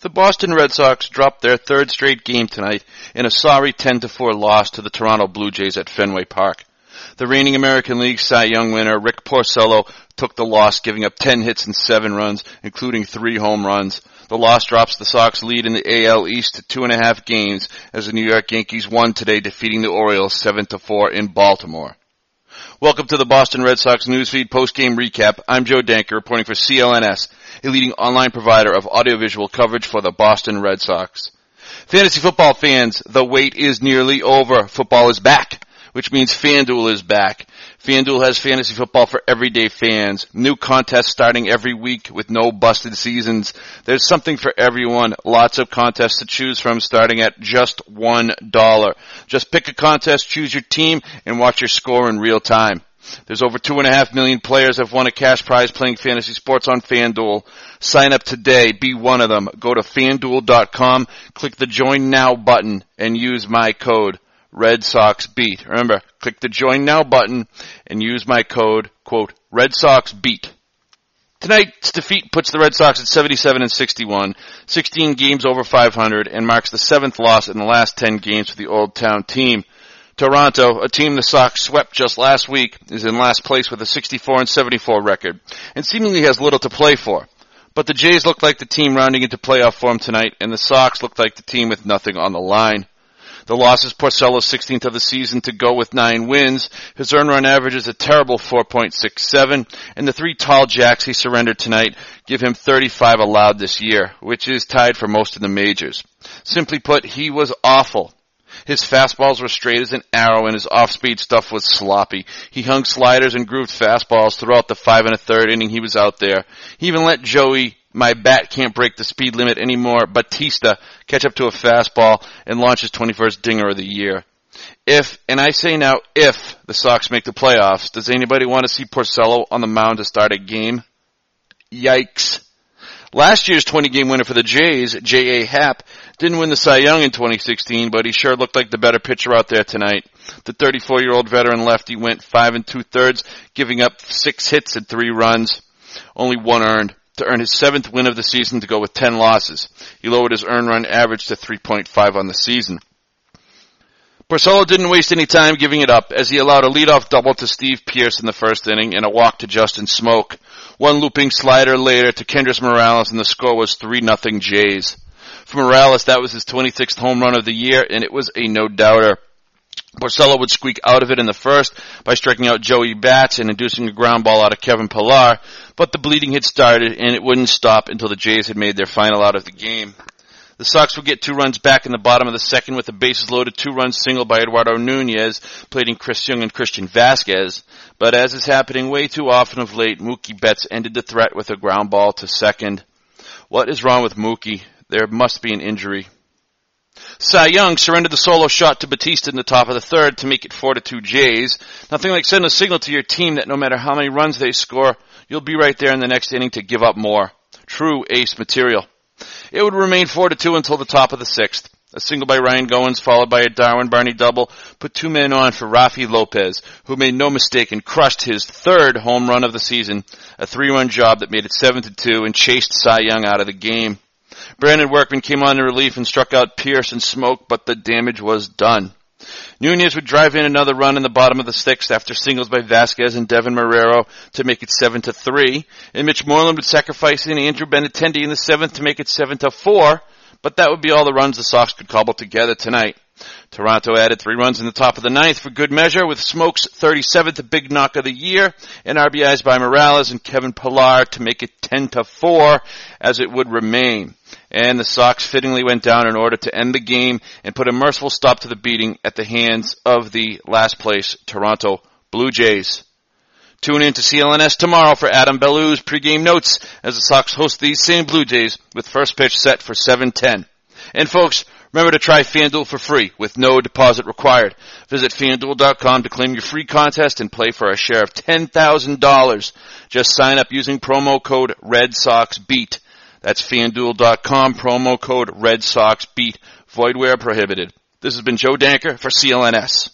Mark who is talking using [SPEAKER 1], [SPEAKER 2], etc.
[SPEAKER 1] The Boston Red Sox dropped their third straight game tonight in a sorry 10-4 loss to the Toronto Blue Jays at Fenway Park. The reigning American League Cy Young winner Rick Porcello took the loss, giving up 10 hits and 7 runs, including 3 home runs. The loss drops the Sox lead in the AL East to 2.5 games as the New York Yankees won today, defeating the Orioles 7-4 in Baltimore. Welcome to the Boston Red Sox Newsfeed Post-Game Recap. I'm Joe Danker, reporting for CLNS, a leading online provider of audiovisual coverage for the Boston Red Sox. Fantasy football fans, the wait is nearly over. Football is back, which means FanDuel is back. FanDuel has fantasy football for everyday fans. New contests starting every week with no busted seasons. There's something for everyone. Lots of contests to choose from starting at just $1. Just pick a contest, choose your team, and watch your score in real time. There's over 2.5 million players that have won a cash prize playing fantasy sports on FanDuel. Sign up today. Be one of them. Go to FanDuel.com, click the Join Now button, and use my code Red Sox Beat. Remember, click the Join Now button and use my code, quote, Red Sox Beat. Tonight's defeat puts the Red Sox at 77-61, 16 games over 500, and marks the 7th loss in the last 10 games for the Old Town team. Toronto, a team the Sox swept just last week, is in last place with a 64-74 record, and seemingly has little to play for. But the Jays look like the team rounding into playoff form tonight, and the Sox look like the team with nothing on the line. The loss is Porcello's 16th of the season to go with 9 wins. His earned run average is a terrible 4.67, and the 3 tall jacks he surrendered tonight give him 35 allowed this year, which is tied for most in the majors. Simply put, he was awful. His fastballs were straight as an arrow, and his off-speed stuff was sloppy. He hung sliders and grooved fastballs throughout the 5 1/3 inning he was out there. He even let Joey, my bat can't break the speed limit anymore, Batista, catch up to a fastball and launch his 21st dinger of the year. If, and I say now if, the Sox make the playoffs, does anybody want to see Porcello on the mound to start a game? Yikes. Last year's 20-game winner for the Jays, J.A. Happ, didn't win the Cy Young in 2016, but he sure looked like the better pitcher out there tonight. The 34-year-old veteran lefty went 5 2/3, giving up 6 hits and 3 runs, only 1 earned, to earn his 7th win of the season to go with 10 losses. He lowered his earned run average to 3.5 on the season. Porcello didn't waste any time giving it up, as he allowed a leadoff double to Steve Pearce in the first inning and a walk to Justin Smoke. One looping slider later to Kendrys Morales, and the score was 3-0 Jays. For Morales, that was his 26th home run of the year, and it was a no-doubter. Porcello would squeak out of it in the first by striking out Joey Bats and inducing a ground ball out of Kevin Pillar, but the bleeding had started, and it wouldn't stop until the Jays had made their final out of the game. The Sox would get 2 runs back in the bottom of the second with a bases-loaded 2-run single by Eduardo Nunez, plating Chris Young and Christian Vasquez. But as is happening way too often of late, Mookie Betts ended the threat with a ground ball to second. What is wrong with Mookie? There must be an injury. Cy Young surrendered the solo shot to Batista in the top of the third to make it 4-2 Jays. Nothing like sending a signal to your team that no matter how many runs they score, you'll be right there in the next inning to give up more. True ace material. It would remain 4-2 until the top of the 6th. A single by Ryan Goins, followed by a Darwin Barney double, put 2 men on for Rafi Lopez, who made no mistake and crushed his 3rd home run of the season, a 3-run job that made it 7-2 and chased Cy Young out of the game. Brandon Workman came on in relief and struck out Pearce and Smoke, but the damage was done. Nunez would drive in another run in the bottom of the 6th after singles by Vasquez and Devin Marrero to make it 7-3, and Mitch Moreland would sacrifice in Andrew Benintendi in the 7th to make it 7-4, but that would be all the runs the Sox could cobble together tonight. Toronto added 3 runs in the top of the 9th for good measure, with Smoke's 37th big knock of the year, and RBIs by Morales and Kevin Pillar to make it 10-4, as it would remain. And the Sox fittingly went down in order to end the game and put a merciful stop to the beating at the hands of the last place Toronto Blue Jays. Tune in to CLNS tomorrow for Adam Bellu's pregame notes as the Sox host these same Blue Jays with first pitch set for 7:10. And folks, remember to try FanDuel for free with no deposit required. Visit FanDuel.com to claim your free contest and play for a share of $10,000. Just sign up using promo code Red Sox Beat. That's FanDuel.com, promo code Red Sox Beat. Void where prohibited. This has been Joe Danker for CLNS.